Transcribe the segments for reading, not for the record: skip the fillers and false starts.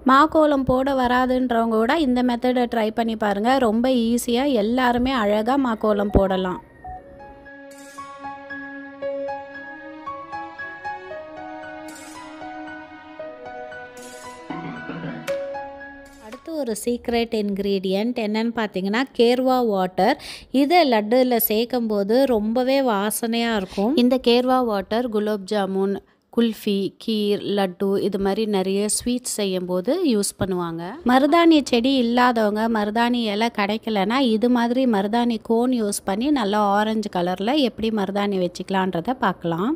மாக்கோலம் போட வராதுன்றவங்க கூட இந்த மெத்தடை ட்ரை பண்ணி பாருங்கள். ரொம்ப ஈஸியாக எல்லாருமே அழகாக மாக்கோலம் போடலாம். ஒரு சீக்ரெட் இன்க்ரீடியண்ட் என்னன்னு பார்த்தீங்கன்னா கேர்வா வாட்டர். இதை லட்டில் சேர்க்கும் போது ரொம்பவே வாசனையாக இருக்கும். இந்த கேர்வா வாட்டர் குலோப் ஜாமுன், குல்ஃபி, கீர், லட்டு இது மாதிரி நிறைய ஸ்வீட்ஸ் செய்யும்போது யூஸ் பண்ணுவாங்க. மருதாணி செடி இல்லாதவங்க, மருதாணி இலை கிடைக்கலன்னா இது மாதிரி மருதாணி கோன் யூஸ் பண்ணி நல்லா ஆரஞ்சு கலரில் எப்படி மருதாணி வச்சுக்கலான்றதை பார்க்கலாம்.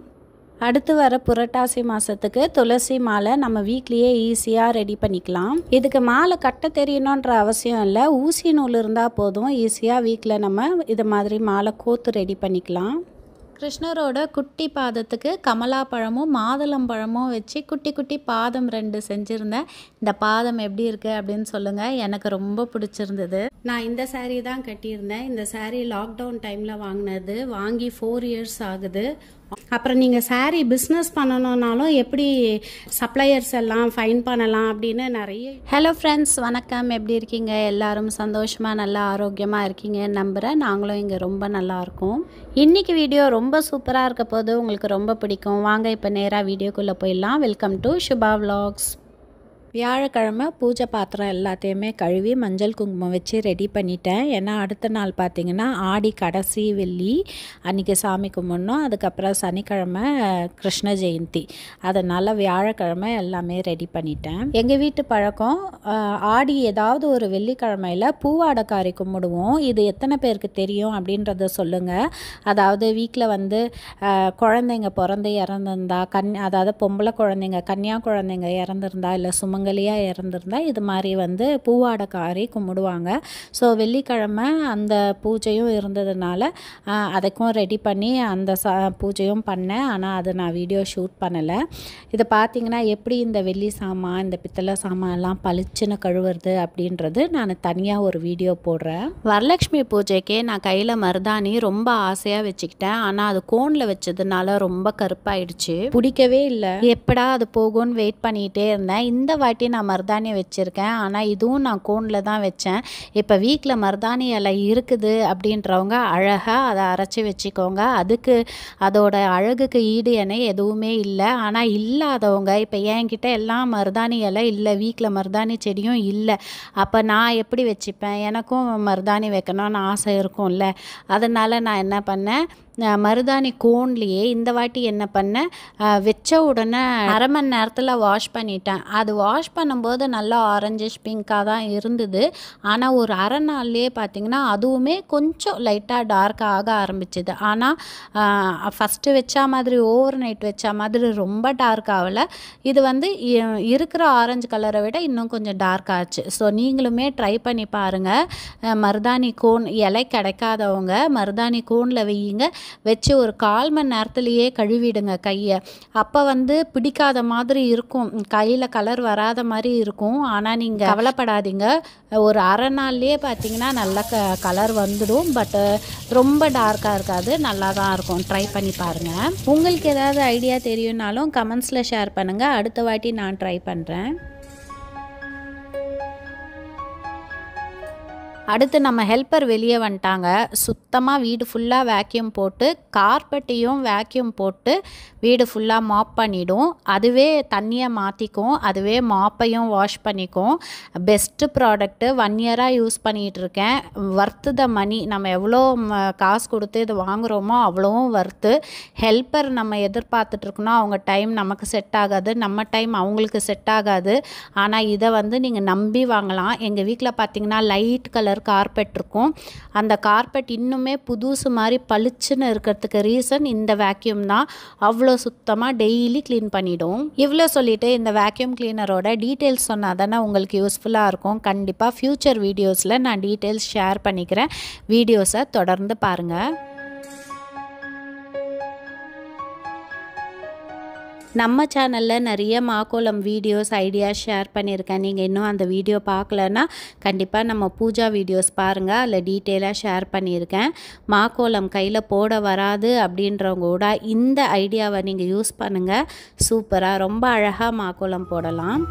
அடுத்து வர புரட்டாசி மாதத்துக்கு துளசி மாலை நம்ம வீட்லேயே ஈஸியாக ரெடி பண்ணிக்கலாம். இதுக்கு மாலை கட்ட தெரியணுன்ற அவசியம் இல்லை. ஊசி நூல் இருந்தால் போதும். ஈஸியாக வீட்டில் நம்ம இது மாதிரி மாலை கோத்து ரெடி பண்ணிக்கலாம். கிருஷ்ணரோட குட்டி பாதத்துக்கு கமலா பழமும் மாதுளம் பழமும் வச்சு குட்டி குட்டி பாதம் 2 செஞ்சுருந்தேன். இந்த பாதம் எப்படி இருக்குது அப்படின்னு சொல்லுங்கள். எனக்கு ரொம்ப பிடிச்சிருந்தது. நான் இந்த சாரீ தான் கட்டியிருந்தேன். இந்த சாரீ லாக்டவுன் டைமில் வாங்கினது. வாங்கி 4 இயர்ஸ் ஆகுது. அப்புறம் நீங்கள் சாரீ பிஸ்னஸ் பண்ணணுன்னாலும் எப்படி சப்ளையர்ஸ் எல்லாம் ஃபைன் பண்ணலாம் அப்படின்னு நிறைய. ஹலோ ஃப்ரெண்ட்ஸ், வணக்கம். எப்படி இருக்கீங்க? எல்லாரும் சந்தோஷமாக நல்லா ஆரோக்கியமாக இருக்கீங்கன்னு நம்புகிறேன். நாங்களும் இங்கே ரொம்ப நல்லா இருக்கோம். இன்றைக்கி வீடியோ ரொம்ப சூப்பராக இருக்க போது உங்களுக்கு ரொம்ப பிடிக்கும். வாங்க இப்போ நேராக வீடியோக்குள்ளே போயிடலாம். Welcome to Subha vlogs. வியாழக்கிழமை பூஜை பாத்திரம் எல்லாத்தையுமே கழுவி மஞ்சள் குங்குமம் வச்சு ரெடி பண்ணிட்டேன். ஏன்னா அடுத்த நாள் பார்த்திங்கன்னா ஆடி கடைசி வெள்ளி அன்றைக்கி சாமி கும்பிடணும். அதுக்கப்புறம் சனிக்கிழமை கிருஷ்ண ஜெயந்தி. அதனால் வியாழக்கிழமை எல்லாமே ரெடி பண்ணிட்டேன். எங்கள் வீட்டு பழக்கம் ஆடி ஏதாவது ஒரு வெள்ளிக்கிழமையில் பூவாடைக்காரி கும்பிடுவோம். இது எத்தனை பேருக்கு தெரியும் அப்படின்றத சொல்லுங்கள். அதாவது வீட்டில் வந்து குழந்தைங்க பிறந்து இறந்துருந்தா, அதாவது பொம்பளை குழந்தைங்க, கன்னியா குழந்தைங்க இறந்துருந்தா, இல்லை சுமங்கலியாக இறந்துருந்தா இது மாதிரி வந்து பூவாடைக்காரி கும்பிடுவாங்க. ஸோ வெள்ளிக்கிழமை அந்த பூஜையும் இருந்ததுனால அதுக்கும் ரெடி பண்ணி அந்த பூஜையும் பண்ணேன். ஆனால் அதை நான் வீடியோ ஷூட் பண்ணலை. இது பார்த்திங்கன்னா எப்படி இந்த வெள்ளி சாமான், இந்த பித்தளை சாமான் எல்லாம் பளிச்சுன்னு கழுவுறது அப்படின்றது நான் தனியாக ஒரு வீடியோ போடுறேன். வரலட்சுமி பூஜைக்கே நான் கையில் மருதாணி ரொம்ப ஆசையாக வச்சுக்கிட்டேன். ஆனால் அது கோனில் வச்சதுனால ரொம்ப கருப்பாயிடுச்சு. பிடிக்கவே இல்லை. எப்படா அது போகும்னு வெயிட் பண்ணிகிட்டே இருந்தேன். இந்த வாட்டி நான் மருதாணி வச்சுருக்கேன். ஆனால் இதுவும் நான் கோனில் தான் வச்சேன். இப்போ வீட்டில் மருதாணி இலை இருக்குது அப்படின்றவங்க அழகாக அதை அரைச்சி வச்சுக்கோங்க. அதுக்கு அதோட அழகுக்கு ஈடு என எதுவுமே இல்லை. ஆனால் இல்லாதவங்க இப்போ என்கிட்ட எல்லாம் மருதாணி இலை இல்லை, வீட்டில் மருதாணி செடியும் இல்லை. அப்போ நான் எப்படி வச்சுப்பேன்? எனக்கும் மருதாணி வைக்கணும்னு ஆசை இருக்கும்ல. அதனால் நான் என்ன பண்ணேன், மருதாணி கோன்லேயே இந்த வாட்டி என்ன பண்ணேன், வச்ச உடனே அரை மணி நேரத்தில் வாஷ் பண்ணிட்டேன். அது வாஷ் பண்ணும்போது நல்லா ஆரஞ்சிஷ் பிங்காக தான் இருந்தது. ஆனால் ஒரு அரை நாள்லேயே பார்த்திங்கன்னா அதுவுமே கொஞ்சம் லைட்டாக டார்க் ஆக ஆரம்பிச்சிது. ஆனால் ஃபஸ்ட்டு வச்சா மாதிரி ஓவர் நைட் வச்சா மாதிரி ரொம்ப டார்க் ஆகலை. இது வந்து இருக்கிற ஆரஞ்சு கலரை விட இன்னும் கொஞ்சம் டார்க் ஆச்சு. ஸோ நீங்களுமே ட்ரை பண்ணி பாருங்கள். மருதாணி கோன் இலை கிடைக்காதவங்க மருதாணி கோனில் வையுங்க. வச்சு ஒரு 1/4 மணி நேரத்துலையே கழுவிடுங்க கையை. அப்போ வந்து பிடிக்காத மாதிரி இருக்கும், கையில் கலர் வராத மாதிரி இருக்கும். ஆனால் நீங்கள் கவலைப்படாதீங்க, ஒரு அரை நாள்லேயே பார்த்தீங்கன்னா நல்லா கலர் வந்துடும். பட் ரொம்ப டார்க்காக இருக்காது, நல்லா தான் இருக்கும். ட்ரை பண்ணி பாருங்கள். உங்களுக்கு ஏதாவது ஐடியா தெரியும்னாலும் கமெண்ட்ஸில் ஷேர் பண்ணுங்கள். அடுத்த வாட்டி நான் ட்ரை பண்ணுறேன். அடுத்து நம்ம ஹெல்ப்பர் வெளியே வந்துட்டாங்க. சுத்தமாக வீடு ஃபுல்லாக வேக்யூம் போட்டு கார்பெட்டையும் வேக்யூம் போட்டு வீடு ஃபுல்லாக மாப் பண்ணிடும். அதுவே தண்ணியை மாற்றிக்கும், அதுவே மாப்பையும் வாஷ் பண்ணிக்கும். பெஸ்ட்டு ப்ராடக்ட்டு, 1 இயராக யூஸ் பண்ணிகிட்ருக்கேன். வர்த்து த மணி. நம்ம எவ்வளோ காசு கொடுத்து இது வாங்குகிறோமோ அவ்வளோவும் வர்த்து. ஹெல்ப்பர் நம்ம எதிர்பார்த்துட்ருக்கணும். அவங்க டைம் நமக்கு செட் ஆகாது, நம்ம டைம் அவங்களுக்கு செட் ஆகாது. ஆனால் இதை வந்து நீங்கள் நம்பி வாங்கலாம். எங்கள் வீட்டில் பார்த்திங்கன்னா லைட் கலர் கார்பெட் இருக்கும். அந்த கார்பெட் இன்னுமே புதுசு மாதிரி பளிச்சுன்னு இருக்கிறதுக்கு ரீசன் இந்த வேக்யூம் தான். அவ்வளோ சுத்தமாக டெய்லி க்ளீன் பண்ணிவிடும். இவ்வளோ சொல்லிவிட்டு இந்த வேக்யூம் கிளீனரோட டீட்டெயில்ஸ் சொன்னால் தானே உங்களுக்கு யூஸ்ஃபுல்லாக இருக்கும். கண்டிப்பாக ஃப்யூச்சர் வீடியோஸில் நான் டீட்டெயில்ஸ் ஷேர் பண்ணிக்கிறேன். வீடியோஸை தொடர்ந்து பாருங்கள். நம்ம சேனலில் நிறைய மாக்கோலம் வீடியோஸ் ஐடியாஸ் ஷேர் பண்ணியிருக்கேன். நீங்கள் இன்னும் அந்த வீடியோ பார்க்கலன்னா கண்டிப்பாக நம்ம பூஜா வீடியோஸ் பாருங்கள். அதில் டீட்டெயிலாக ஷேர் பண்ணியிருக்கேன். மாக்கோலம் கையில் போட வராது அப்படின்றவங்க கூட இந்த ஐடியாவை நீங்கள் யூஸ் பண்ணுங்கள். சூப்பராக ரொம்ப அழகாக மாக்கோலம் போடலாம்.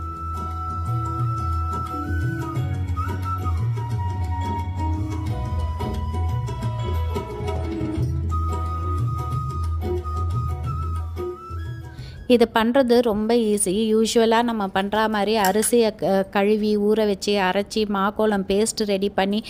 இது பண்ணுறது ரொம்ப ஈஸி. யூஸ்வலாக நம்ம பண்ணுற மாதிரி அரிசியை கழுவி ஊற வச்சு அரைச்சி மாக்கோலம் பேஸ்ட் ரெடி பண்ணி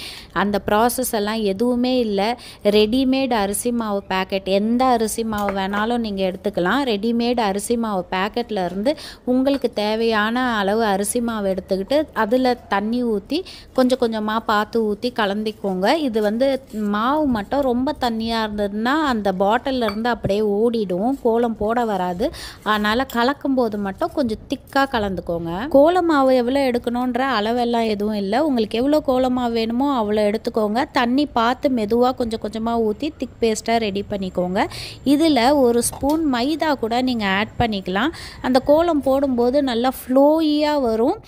அந்த ப்ராசஸ் எல்லாம் எதுவுமே இல்லை. ரெடிமேட் அரிசி மாவு பேக்கெட், எந்த அரிசி மாவு வேணாலும் நீங்கள் எடுத்துக்கலாம். ரெடிமேட் அரிசி மாவு பேக்கெட்டில் இருந்து உங்களுக்கு தேவையான அளவு அரிசி மாவு எடுத்துக்கிட்டு அதில் தண்ணி ஊற்றி கொஞ்சம் கொஞ்சமாக பார்த்து ஊற்றி கலந்துக்கோங்க. இது வந்து மாவு மட்டும் ரொம்ப தண்ணியாக இருந்ததுன்னா அந்த பாட்டிலில் இருந்து அப்படியே ஓடிடும், கோலம் போட வராது. அதனால் கலக்கும் போது மட்டும் கொஞ்சம் திக்காக கலந்துக்கோங்க. கோலம் மாவு எவ்வளோ எடுக்கணுன்ற அளவெல்லாம் எதுவும் இல்லை. உங்களுக்கு எவ்வளோ கோலம் மாவு வேணுமோ அவ்வளோ எடுத்துக்கோங்க. தண்ணி பார்த்து மெதுவாக கொஞ்சம் கொஞ்சமாக ஊற்றி திக் பேஸ்ட்டாக ரெடி பண்ணிக்கோங்க. இதில் ஒரு ஸ்பூன் மைதா கூட நீங்கள் ஆட் பண்ணிக்கலாம். அந்த கோலம் போடும்போது நல்லா ஃப்ளோயியாக வரும்.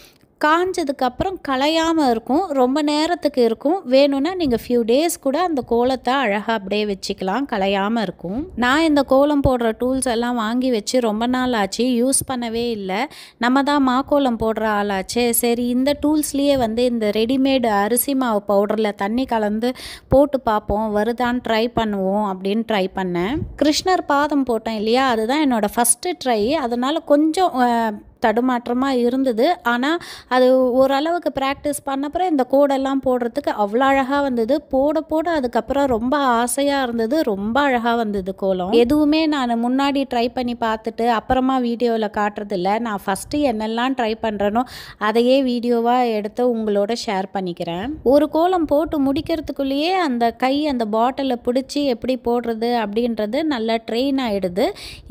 காஞ்சதுக்கப்புறம் கலையாமல் இருக்கும், ரொம்ப நேரத்துக்கு இருக்கும். வேணும்னா நீங்கள் ஃபியூ டேஸ் கூட அந்த கோலத்தை அழகாக அப்படியே வச்சுக்கலாம், கலையாமல் இருக்கும். நான் இந்த கோலம் போடுற டூல்ஸ் எல்லாம் வாங்கி வச்சு ரொம்ப நாள் ஆச்சு, யூஸ் பண்ணவே இல்லை. நம்ம தான் மாக்கோலம் போடுற ஆளாச்சே, சரி இந்த டூல்ஸ்லேயே வந்து இந்த ரெடிமேடு அரிசி மாவு பவுடரில் தண்ணி கலந்து போட்டு பார்ப்போம், வருதான்னு ட்ரை பண்ணுவோம் அப்படின்னு ட்ரை பண்ணேன். கிருஷ்ணர் பாதம் போட்டேன் இல்லையா, அதுதான் என்னோடய ஃபஸ்ட்டு ட்ரை. அதனால் கொஞ்சம் தடுமாற்றமாக இருந்தது. ஆனால் அது ஓரளவுக்கு ப்ராக்டிஸ் பண்ணப்புறம் இந்த கோடெல்லாம் போடுறதுக்கு அவ்வளோ அழகாக வந்தது. போட போட அதுக்கப்புறம் ரொம்ப ஆசையாக இருந்தது, ரொம்ப அழகாக வந்தது கோலம். எதுவுமே நான் முன்னாடி ட்ரை பண்ணி பார்த்துட்டு அப்புறமா வீடியோவில் காட்டுறதில்ல. நான் ஃபஸ்ட்டு என்னெல்லாம் ட்ரை பண்ணுறேனோ அதையே வீடியோவாக எடுத்து உங்களோட ஷேர் பண்ணிக்கிறேன். ஒரு கோலம் போட்டு முடிக்கிறதுக்குள்ளேயே அந்த பாட்டிலை பிடிச்சி எப்படி போடுறது அப்படின்றது நல்லா ட்ரெயின் ஆகிடுது.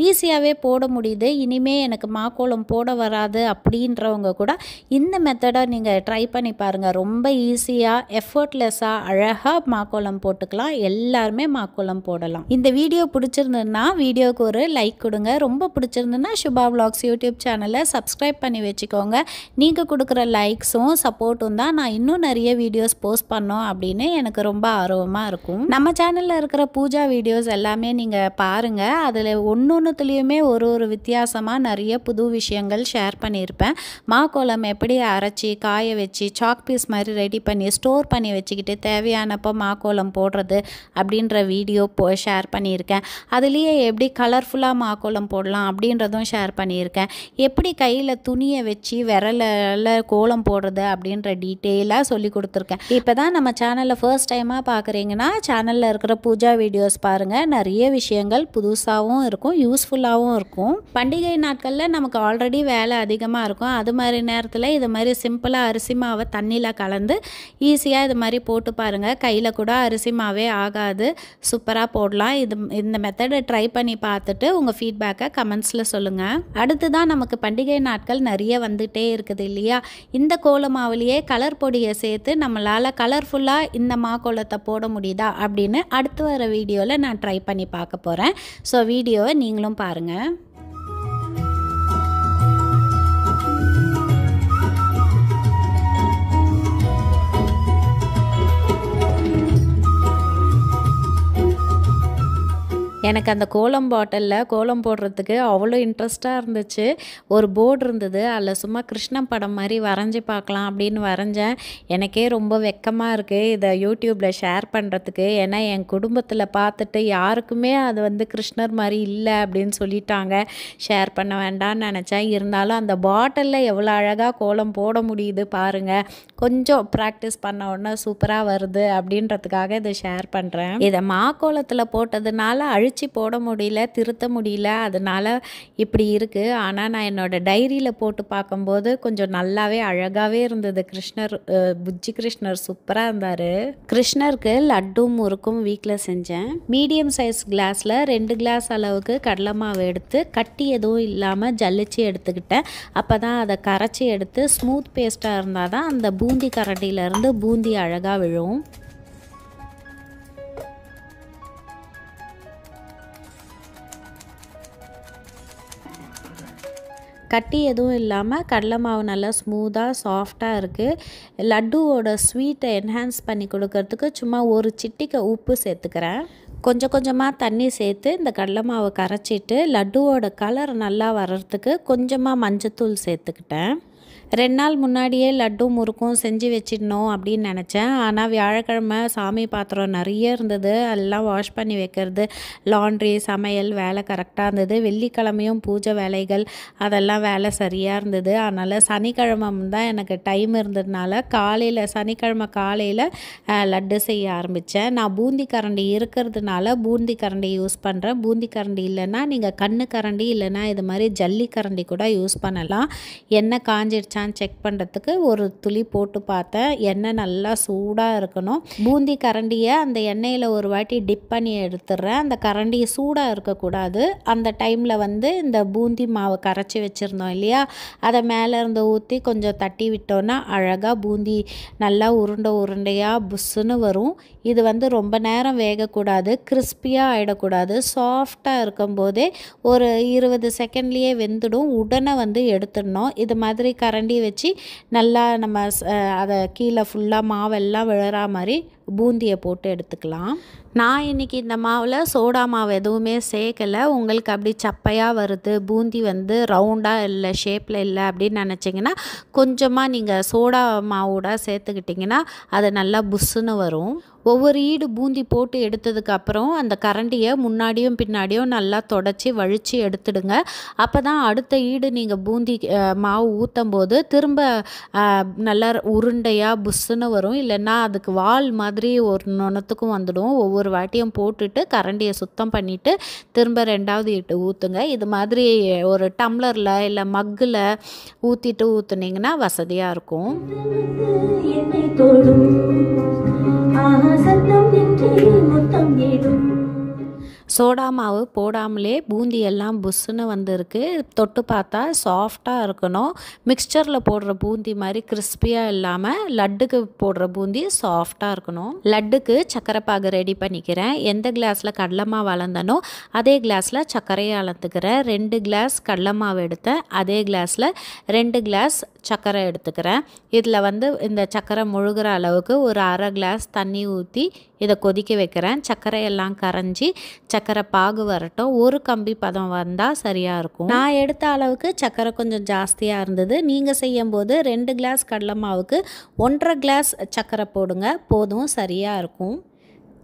ஈஸியாகவே போட முடியுது. இனிமேல் எனக்கு மாக்கோலம் போட வராது அப்படின்றவங்க கூட இந்த மெத்தடை நீங்கள் ட்ரை பண்ணி பாருங்கள். ரொம்ப ஈஸியாக எஃபர்ட்லெஸ்ஸாக அழகாக மாக்கோலம் போட்டுக்கலாம். எல்லாருமே மாக்கோலம் போடலாம். இந்த வீடியோ பிடிச்சிருந்ததுன்னா வீடியோவுக்கு ஒரு லைக் கொடுங்க. ரொம்ப பிடிச்சிருந்ததுன்னா சுபா விலாக்ஸ் யூடியூப் சேனலை சப்ஸ்கிரைப் பண்ணி வச்சுக்கோங்க. நீங்கள் கொடுக்குற லைக்ஸும் சப்போர்ட்டும் தான் நான் இன்னும் நிறைய வீடியோஸ் போஸ்ட் பண்ணோம் அப்படின்னு எனக்கு ரொம்ப ஆர்வமாக இருக்கும். நம்ம சேனலில் இருக்கிற பூஜா வீடியோஸ் எல்லாமே நீங்கள் பாருங்கள். அதில் ஒன்றுத்துலேயுமே ஒரு வித்தியாசமாக நிறைய புது விஷயங்கள் ஷேர் பண்ணியிருப்பேன். மாக்கோலம் எப்படி அரைச்சி காய வச்சு சாக் பீஸ் மாதிரி ரெடி பண்ணி ஸ்டோர் பண்ணி வச்சுக்கிட்டு தேவையானப்போ மாக்கோலம் போடுறது அப்படின்ற வீடியோ ஷேர் பண்ணியிருக்கேன். அதுலேயே எப்படி கலர்ஃபுல்லாக மாக்கோலம் போடலாம் அப்படின்றதும் ஷேர் பண்ணியிருக்கேன். எப்படி கையில் துணியை வச்சு விரலில் கோலம் போடுறது அப்படின்ற டீட்டெயிலாக சொல்லி கொடுத்துருக்கேன். இப்போ தான் நம்ம சேனலில் ஃபர்ஸ்ட் டைமாக பார்க்குறீங்கன்னா சேனலில் இருக்கிற பூஜா வீடியோஸ் பாருங்கள். நிறைய விஷயங்கள் புதுசாகவும் இருக்கும், யூஸ்ஃபுல்லாகவும் இருக்கும். பண்டிகை நாட்களில் நமக்கு ஆல்ரெடி வேலை அதிகமாக இருக்கும். அது மாதிரி நேரத்தில் இது மாதிரி சிம்பிளாக அரிசி மாவை தண்ணியில் கலந்து ஈஸியாக இது மாதிரி போட்டு பாருங்கள். கையில் கூட அரிசி மாவே ஆகாது, சூப்பராக போடலாம். இந்த மெத்தடை ட்ரை பண்ணி பார்த்துட்டு உங்கள் ஃபீட்பேக்கை கமெண்ட்ஸில் சொல்லுங்கள். அடுத்து தான் நமக்கு பண்டிகை நாட்கள் நிறைய வந்துகிட்டே இருக்குது இல்லையா. இந்த கோல மாவுலேயே கலர் பொடியை சேர்த்து நம்மளால் கலர்ஃபுல்லாக இந்த மாக்கோலத்தை போட முடியுதா அப்படின்னு அடுத்து வர வீடியோவில் நான் ட்ரை பண்ணி பார்க்க போகிறேன். ஸோ வீடியோவை நீங்களும் பாருங்கள். எனக்கு அந்த கோலம் பாட்டிலில் கோலம் போடுறதுக்கு அவ்வளோ இன்ட்ரெஸ்ட்டாக இருந்துச்சு. ஒரு போர்டு இருந்தது, அதில் சும்மா கிருஷ்ணன் படம் மாதிரி வரைஞ்சி பார்க்கலாம் அப்படின்னு வரைஞ்சேன். எனக்கே ரொம்ப வெக்கமாக இருக்குது இதை யூடியூப்பில் ஷேர் பண்ணுறதுக்கு. ஏன்னா என் குடும்பத்தில் பார்த்துட்டு யாருக்குமே அது வந்து கிருஷ்ணர் மாதிரி இல்லை அப்படின்னு சொல்லிட்டாங்க. ஷேர் பண்ண வேண்டாம்னு நினச்சேன். இருந்தாலும் அந்த பாட்டிலில் எவ்வளோ அழகாக கோலம் போட முடியுது பாருங்கள். கொஞ்சம் ப்ராக்டிஸ் பண்ண உடனே சூப்பராக வருது அப்படின்றதுக்காக இதை ஷேர் பண்ணுறேன். இதை மாக்கோலத்தில் போட்டதுனால அழிச்சு போட முடியல, திருத்த முடியல, அதனால இப்படி இருக்குது. ஆனால் நான் என்னோடய டைரியில் போட்டு பார்க்கும்போது கொஞ்சம் நல்லாவே அழகாகவே இருந்தது. புஜ்ஜி கிருஷ்ணர் சூப்பராக இருந்தார். கிருஷ்ணருக்கு லட்டும் முறுக்கும் வீட்டில் செஞ்சேன். மீடியம் சைஸ் கிளாஸில் 2 கிளாஸ் அளவுக்கு கடலை மாவு எடுத்து கட்டி எதுவும் இல்லாமல் ஜல்லிச்சு எடுத்துக்கிட்டேன். அப்போ தான் அதை கரைச்சி எடுத்து ஸ்மூத் பேஸ்ட்டாக இருந்தால் தான் அந்த பூந்தி கரண்டியிலேருந்து பூந்தி அழகாக விழும். கட்டி எதுவும் இல்லாமல் கடலை மாவு நல்லா ஸ்மூத்தாக சாஃப்டாக இருக்குது. லட்டுவோட ஸ்வீட்டை என்ஹான்ஸ் பண்ணி கொடுக்கறதுக்கு சும்மா ஒரு சிட்டிகை உப்பு சேர்த்துக்கிறேன். கொஞ்சம் கொஞ்சமாக தண்ணி சேர்த்து இந்த கடலை மாவை கரைச்சிட்டு லட்டுவோட கலர் நல்லா வர்றதுக்கு கொஞ்சமாக மஞ்சத்தூள் சேர்த்துக்கிட்டேன். 2 நாள் முன்னாடியே லட்டும் முறுக்கும் செஞ்சு வச்சிடணும் அப்படின்னு நினச்சேன். ஆனால் வியாழக்கிழமை சாமி பாத்திரம் நிறைய இருந்தது, எல்லாம் வாஷ் பண்ணி வைக்கிறது, லாண்ட்ரி, சமையல் வேலை கரெக்டாக இருந்தது. வெள்ளிக்கிழமையும் பூஜை வேலைகள் அதெல்லாம் வேலை சரியாக இருந்தது. அதனால் சனிக்கிழமை தான் எனக்கு டைம் இருந்ததுனால சனிக்கிழமை காலையில் லட்டு செய்ய ஆரம்பித்தேன். நான் பூந்தி கரண்டி இருக்கிறதுனால பூந்தி கரண்டி யூஸ் பண்ணுறேன். பூந்தி கரண்டி இல்லைன்னா நீங்கள் கண்ணு கரண்டி இல்லைன்னா இது மாதிரி ஜல்லி கரண்டி கூட யூஸ் பண்ணலாம். எண்ணெய் காஞ்சிடுச்சான்னு செக் பண்ணுறதுக்கு ஒரு துளி போட்டு பார்த்தேன். எண்ணெய் நல்லா சூடாக இருக்கணும். பூந்தி கரண்டியை அந்த எண்ணெயில் ஒரு வாட்டி டிப் பண்ணி எடுத்துடுறேன். அந்த கரண்டி சூடாக இருக்கக்கூடாது. அந்த டைமில் இந்த பூந்தி மாவை கரைச்சி வச்சுருந்தோம் இல்லையா, அதை மேலே இருந்து ஊற்றி கொஞ்சம் தட்டி விட்டோன்னா அழகாக பூந்தி நல்லா உருண்டையாக புஷ்ஷுன்னு வரும். இது ரொம்ப நேரம் வேகக்கூடாது, கிறிஸ்பியாக ஆகிடக்கூடாது. சாஃப்டாக இருக்கும்போதே ஒரு 20 செகண்ட்லேயே வெந்துடும். உடனே எடுத்துடணும். இது மாதிரி கரண்டி வச்சு நல்லா நம்ம அதை கீழே ஃபுல்லாக மாவெல்லாம் விழற மாதிரி பூந்தியை போட்டு எடுத்துக்கலாம். நான் இன்றைக்கி இந்த மாவில் சோடா மாவு எதுவுமே சேர்க்கலை. உங்களுக்கு அப்படி சப்பையாக வருது, பூந்தி ரவுண்டாக இல்லை, ஷேப்பில் இல்லை அப்படின்னு நினச்சிங்கன்னா கொஞ்சமாக நீங்கள் சோடா மாவோட சேர்த்துக்கிட்டிங்கன்னா அது நல்லா புஷ்ஷுன்னு வரும். ஒவ்வொரு ஈடு பூந்தி போட்டு எடுத்ததுக்கப்புறம் அந்த கரண்டியை முன்னாடியும் பின்னாடியும் நல்லா தொடச்சி வழித்து எடுத்துடுங்க. அப்போ தான் அடுத்த ஈடு நீங்கள் பூந்தி மாவு ஊற்றும் போது திரும்ப நல்லா உருண்டையாக புஷ்ஷுன்னு வரும். இல்லைன்னா அதுக்கு வால் மாதிரி ஒரு நொணத்துக்கும் வந்துடும். ஒவ்வொரு வாட்டியும் போட்டுட்டு கரண்டியை சுத்தம் பண்ணிவிட்டு திரும்ப 2வது ஈட்டு ஊற்றுங்க. இது மாதிரி ஒரு டம்ளரில் இல்லை மக்கில் ஊற்றினீங்கன்னா வசதியாக இருக்கும். சோடா மாவு போடாமலே பூந்தி எல்லாம் புஷ்ஷுன்னு வந்திருக்கு. தொட்டு பார்த்தா சாஃப்டாக இருக்கணும். மிக்சரில் போடுற பூந்தி மாதிரி கிறிஸ்பியாக இல்லாமல் லட்டுக்கு போடுற பூந்தி சாஃப்டாக இருக்கணும். லட்டுக்கு சர்க்கரை பாகு ரெடி பண்ணிக்கிறேன். எந்த கிளாஸில் கடலை மாவு அளந்தனோ அதே கிளாஸில் சர்க்கரையை அளந்துக்கிறேன். 2 கிளாஸ் கடலை மாவு எடுத்தேன், அதே கிளாஸில் 2 கிளாஸ் சர்க்கரை எடுத்துக்கிறேன். இதில் இந்த சர்க்கரை முழுகிற அளவுக்கு ஒரு அரை கிளாஸ் தண்ணி ஊற்றி இதை கொதிக்க வைக்கிறேன். சர்க்கரையெல்லாம் கரைஞ்சி சர்க்கரை பாகு வரட்டும். ஒரு கம்பி பதம் வந்தால் சரியாக இருக்கும். நான் எடுத்த அளவுக்கு சர்க்கரை கொஞ்சம் ஜாஸ்தியாக இருந்தது. நீங்கள் செய்யும்போது 2 கிளாஸ் கடலை மாவுக்கு 1.5 கிளாஸ் சர்க்கரை போடுங்க, போதும், சரியாக இருக்கும்.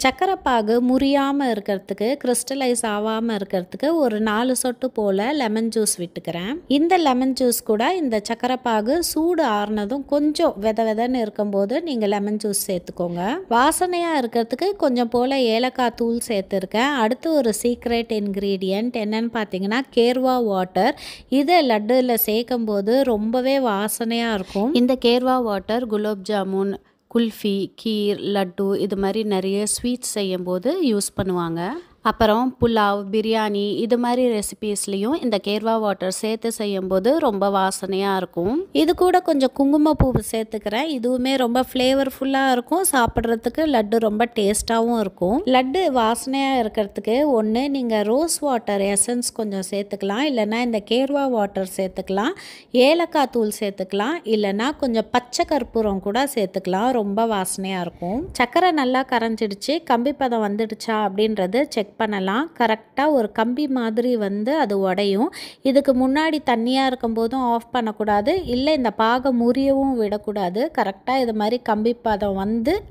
சர்க்கரை பாகு முறியாமல் இருக்கிறதுக்கு, கிறிஸ்டலைஸ் ஆகாமல் இருக்கிறதுக்கு ஒரு 4 சொட்டு போல் லெமன் ஜூஸ் விட்டுக்கிறேன். இந்த லெமன் ஜூஸ் கூட இந்த சர்க்கரை பாகு சூடு ஆறுனதும் கொஞ்சம் வெதன்னு இருக்கும்போது நீங்கள் லெமன் ஜூஸ் சேர்த்துக்கோங்க. வாசனையாக இருக்கிறதுக்கு கொஞ்சம் போல் ஏலக்காய் தூள் சேர்த்துருக்கேன். அடுத்து ஒரு சீக்ரெட் இன்க்ரீடியன்ட் என்னன்னு பார்த்தீங்கன்னா கேர்வா வாட்டர். இதை லட்டில் சேர்க்கும் போது ரொம்பவே வாசனையாக இருக்கும். இந்த கேர்வா வாட்டர் குலோப் ஜாமுன், குல்ஃபி, கீர், லட்டு இது மாதிரி நிறைய ஸ்வீட்ஸ் செய்யும்போது யூஸ் பண்ணுவாங்க. அப்புறம் புலாவ், பிரியாணி இது மாதிரி ரெசிபீஸ்லேயும் இந்த கேர்வா வாட்டர் சேர்த்து செய்யும்போது ரொம்ப வாசனையாக இருக்கும். இது கூட கொஞ்சம் குங்குமப்பூ சேர்த்துக்கிறேன். இதுவுமே ரொம்ப ஃப்ளேவர்ஃபுல்லாக இருக்கும். சாப்பிட்றதுக்கு லட்டு ரொம்ப டேஸ்ட்டாகவும் இருக்கும். லட்டு வாசனையாக இருக்கிறதுக்கு ஒன்று நீங்கள் ரோஸ் வாட்டர் எசன்ஸ் கொஞ்சம் சேர்த்துக்கலாம், இல்லைன்னா இந்த கேர்வா வாட்டர் சேர்த்துக்கலாம், ஏலக்காய் தூள் சேர்த்துக்கலாம், இல்லைன்னா கொஞ்சம் பச்சை கற்பூரம் கூட சேர்த்துக்கலாம். ரொம்ப வாசனையாக இருக்கும். சர்க்கரை நல்லா கரைஞ்சிடுச்சு, கம்பி பதம் வந்துடுச்சா அப்படின்றது செக் பண்ணலாம். கரெக்டாக ஒரு கம்பி மாதிரி அது உடையும். இதுக்கு முன்னாடி தண்ணியாக இருக்கும்போதும் ஆஃப் பண்ணக்கூடாது, இல்லை இந்த பாகை முறியவும் விடக்கூடாது. கரெக்டாக இது மாதிரி கம்பி பதம்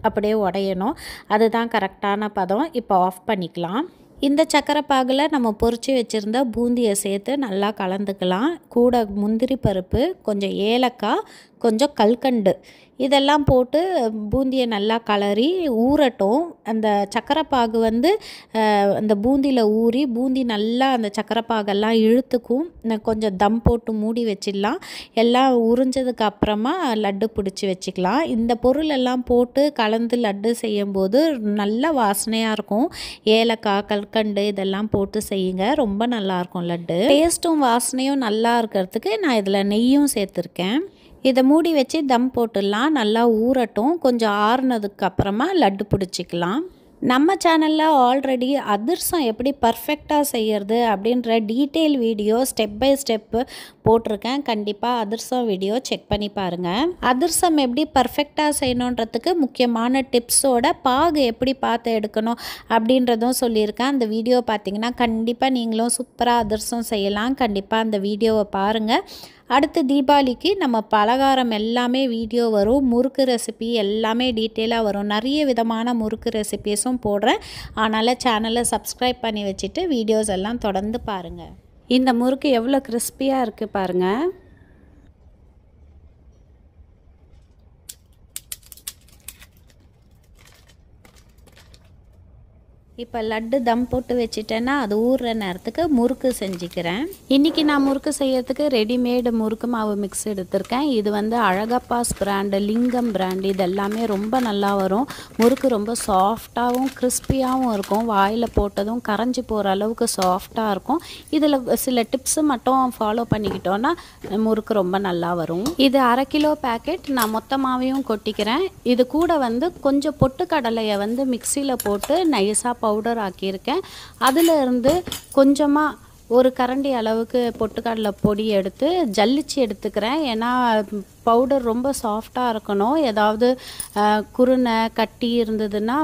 அப்படியே உடையணும். அதுதான் கரெக்டான பதம். இப்போ ஆஃப் பண்ணிக்கலாம். இந்த சர்க்கரை பாகில் நம்ம பொரிச்சு வச்சுருந்த பூந்தியை சேர்த்து நல்லா கலந்துக்கலாம். கூட முந்திரி பருப்பு, கொஞ்சம் ஏலக்காய், கொஞ்சம் கல்கண்டு இதெல்லாம் போட்டு பூந்தியை நல்லா கலரி ஊறட்டும். அந்த சர்க்கரை பாகு அந்த பூந்தியில் ஊறி பூந்தி நல்லா அந்த சர்க்கரை பாகெல்லாம் இழுத்துக்கும். கொஞ்சம் தம் போட்டு மூடி வச்சிடலாம். எல்லாம் உறிஞ்சதுக்கு அப்புறமா லட்டு பிடிச்சி வச்சுக்கலாம். இந்த பொருள் எல்லாம் போட்டு கலந்து லட்டு செய்யும்போது நல்ல வாசனையாக இருக்கும். ஏலக்காய், கல்கண்டு இதெல்லாம் போட்டு செய்யுங்க, ரொம்ப நல்லாயிருக்கும் லட்டு. டேஸ்ட்டும் வாசனையும் நல்லா இருக்கிறதுக்கு நான் இதில் நெய்யும் சேர்த்துருக்கேன். இதை மூடி வச்சு தம் போட்டுடலாம். நல்லா ஊறட்டும். கொஞ்சம் ஆறுனதுக்கு அப்புறமா லட்டு பிடிச்சிக்கலாம். நம்ம சேனலில் ஆல்ரெடி அதிரசம் எப்படி பர்ஃபெக்டாக செய்கிறது அப்படின்ற detail video step by step போட்டிருக்கேன். கண்டிப்பாக அதிரசம் வீடியோ செக் பண்ணி பாருங்கள். அதிரசம் எப்படி பர்ஃபெக்டாக செய்யணுன்றதுக்கு முக்கியமான டிப்ஸோட பாகு எப்படி பார்த்து எடுக்கணும் அப்படின்றதும் சொல்லியிருக்கேன். அந்த வீடியோ பார்த்திங்கன்னா கண்டிப்பாக நீங்களும் சூப்பராக அதிரசம் செய்யலாம். கண்டிப்பாக அந்த வீடியோவை பாருங்கள். அடுத்து தீபாவளிக்கு நம்ம பலகாரம் எல்லாமே வீடியோ வரும், முறுக்கு ரெசிபி எல்லாமே டீட்டெயிலாக வரும். நிறைய விதமான முறுக்கு ரெசிபீஸும் போடுறேன். அதனால் சேனலை சப்ஸ்கிரைப் பண்ணி வச்சுட்டு வீடியோஸ் எல்லாம் தொடர்ந்து பாருங்கள். இந்த முறுக்கு எவ்வளோ கிறிஸ்பியாக இருக்குது பாருங்கள். இப்போ லட்டு தம் போட்டு வச்சுட்டேன்னா அது ஊறுற நேரத்துக்கு முறுக்கு செஞ்சுக்கிறேன். இன்றைக்கி நான் முறுக்கு செய்யறதுக்கு ரெடிமேடு முறுக்கு மாவு மிக்ஸ் எடுத்திருக்கேன். இது வந்து அழகப்பாஸ் பிராண்டு, லிங்கம் பிராண்டு, இது எல்லாமே ரொம்ப நல்லா வரும். முறுக்கு ரொம்ப சாஃப்டாகவும் கிறிஸ்பியாகவும் இருக்கும். வாயில் போட்டதும் கரைஞ்சி போகிற அளவுக்கு சாஃப்டாக இருக்கும். இதில் சில டிப்ஸு மட்டும் ஃபாலோ பண்ணிக்கிட்டோன்னா முறுக்கு ரொம்ப நல்லா வரும். இது 1/2 கிலோ பேக்கெட் நான் மொத்தமாகவும் கொட்டிக்கிறேன். இது கூட வந்து கொஞ்சம் பொட்டுக்கடலையை வந்து மிக்சியில் போட்டு நைஸாக பவுடர் ஆக்கியிருக்கேன். அதிலிருந்து கொஞ்சமாக ஒரு கரண்டி அளவுக்கு பொட்டுக்கடலை பொடி எடுத்து ஜல்லிச்சு எடுத்துக்கிறேன். ஏன்னா பவுடர் ரொம்ப சாஃப்டாக இருக்கணும். ஏதாவது குருணை கட்டி இருந்ததுன்னா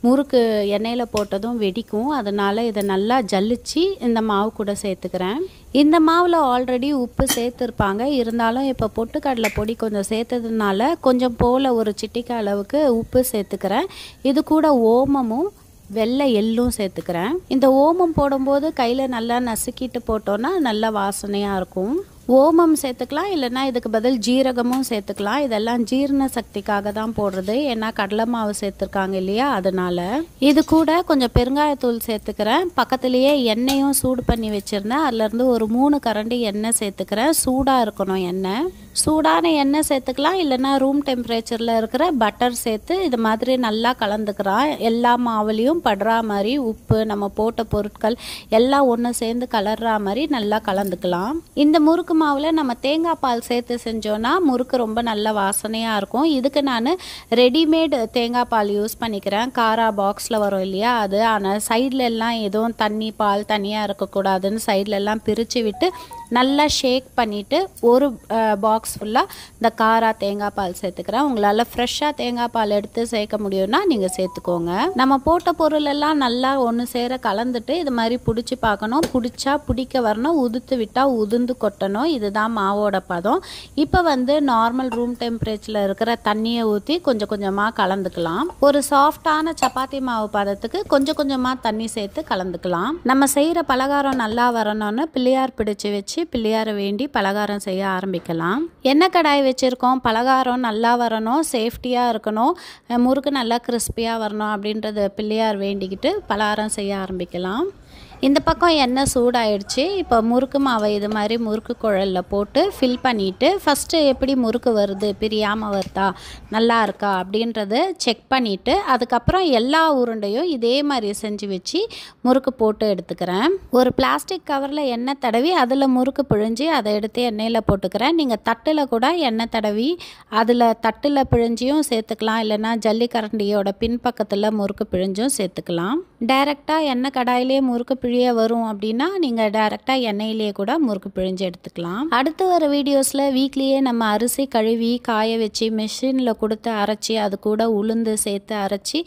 முறுக்கு எண்ணெயில் போட்டதும் வெடிக்கும். அதனால் இதை நல்லா ஜல்லிச்சு இந்த மாவு கூட சேர்த்துக்கிறேன். இந்த மாவில் ஆல்ரெடி உப்பு சேர்த்துருப்பாங்க. இருந்தாலும் இப்போ பொட்டுக்கடலை பொடி கொஞ்சம் சேர்த்ததுனால கொஞ்சம் போல் ஒரு சிட்டிக்கை அளவுக்கு உப்பு சேர்த்துக்கிறேன். இது கூட ஓமமும் வெள்ளை எள்ளும் சேர்த்துக்கிறேன். இந்த ஓமம் போடும்போது கையில் நல்லா நசுக்கிட்டு போட்டோன்னா நல்லா வாசனையாக இருக்கும். ஓமம் சேர்த்துக்கலாம், இல்லைன்னா இதுக்கு பதில் ஜீரகமும் சேர்த்துக்கலாம். இதெல்லாம் ஜீரண சக்திக்காக தான் போடுறது. ஏன்னா கடலை மாவு சேர்த்துருக்காங்க இல்லையா, அதனால. இது கூட கொஞ்சம் பெருங்காயத்தூள் சேர்த்துக்கிறேன். பக்கத்துலேயே எண்ணெயும் சூடு பண்ணி வச்சுருந்தேன். அதுலேருந்து ஒரு 3 கரண்டி எண்ணெய் சேர்த்துக்கிறேன். சூடாக இருக்கணும் எண்ணெய். சூடான எண்ணெய் சேர்த்துக்கலாம், இல்லைன்னா ரூம் டெம்பரேச்சரில் இருக்கிற பட்டர் சேர்த்து இது மாதிரி நல்லா கலந்துக்கிறான். எல்லா மாவுலேயும் படுற மாதிரி உப்பு, நம்ம போட்ட பொருட்கள் எல்லாம் ஒன்று சேர்ந்து கலர்ற மாதிரி நல்லா கலந்துக்கலாம். இந்த முறுக்கு மாவில் நம்ம தேங்காய் பால் சேர்த்து செஞ்சோன்னா முறுக்கு ரொம்ப நல்ல வாசனையாக இருக்கும். இதுக்கு நான் ரெடிமேட் தேங்காய் பால் யூஸ் பண்ணிக்கிறேன். காரா பாக்ஸில் வரும் இல்லையா அது. ஆனால் சைடில் எல்லாம் எதுவும் தண்ணி பால் தனியாக இருக்கக்கூடாதுன்னு சைடில் எல்லாம் பிரித்து விட்டு நல்லா ஷேக் பண்ணிவிட்டு ஒரு பாக்ஸ் ஃபுல்லாக இந்த காரா தேங்காய் பால் சேர்த்துக்கிறேன். உங்களால் ஃப்ரெஷ்ஷாக தேங்காய் பால் எடுத்து சேர்க்க முடியும்னா நீங்கள் சேர்த்துக்கோங்க. நம்ம போட்ட பொருள் எல்லாம் நல்லா ஒன்று சேர கலந்துட்டு இது மாதிரி பிடிச்சி பார்க்கணும். பிடிச்சா பிடிக்க வரணும், உதுத்து விட்டால் உதிர்ந்து கொட்டணும். இதுதான் மாவோட பதம். இப்போ வந்து நார்மல் ரூம் டெம்பரேச்சரில் இருக்கிற தண்ணியை ஊற்றி கொஞ்சம் கொஞ்சமாக கலந்துக்கலாம். ஒரு சாஃப்டான சப்பாத்தி மாவு பதத்துக்கு கொஞ்சம் கொஞ்சமாக தண்ணி சேர்த்து கலந்துக்கலாம். நம்ம செய்கிற பலகாரம் நல்லா வரணும்னு பிள்ளையார் பிடிச்சி வச்சு பிள்ளையாரை வேண்டி பலகாரம் செய்ய ஆரம்பிக்கலாம். எண்ணெய் கடாய் வச்சுருக்கோம். பலகாரம் நல்லா வரணும், சேஃப்டியாக இருக்கணும், முறுக்கு நல்லா கிறிஸ்பியாக வரணும் அப்படின்றத பிள்ளையார் வேண்டிக்கிட்டு பலகாரம் செய்ய ஆரம்பிக்கலாம். இந்த பக்கம் எண்ணெய் சூடாயிடுச்சு. இப்போ முறுக்கு மாவை இது மாதிரி முறுக்கு குழலில் போட்டு ஃபில் பண்ணிவிட்டு ஃபஸ்ட்டு எப்படி முறுக்கு வருது, பிரியாமல் வருதா, நல்லா இருக்கா அப்படின்றத செக் பண்ணிவிட்டு அதுக்கப்புறம் எல்லா உருண்டையும் இதே மாதிரி செஞ்சு வச்சு முறுக்கு போட்டு எடுத்துக்கிறேன். ஒரு பிளாஸ்டிக் கவரில் எண்ணெய் தடவி அதில் முறுக்கு பிழிஞ்சு அதை எடுத்து எண்ணெயில் போட்டுக்கிறேன். நீங்கள் தட்டில் கூட எண்ணெய் தடவி அதில் தட்டில் பிழிஞ்சியும் சேர்த்துக்கலாம், இல்லைன்னா ஜல்லிக்கரண்டியோட பின்பக்கத்தில் முறுக்கு பிழிஞ்சும் சேர்த்துக்கலாம். டைரெக்டாக எண்ணெய் கடாயிலே முறுக்கு பிழிய வரும் அப்படின்னா நீங்கள் டைரெக்டாக எண்ணெயிலே கூட முறுக்கு பிழிஞ்சு எடுத்துக்கலாம். அடுத்து வர வீடியோஸில் வீக்லியே நம்ம அரிசி கழுவி காய வச்சு மிஷினில் கொடுத்து அரைச்சி அது கூட உளுந்து சேர்த்து அரைச்சி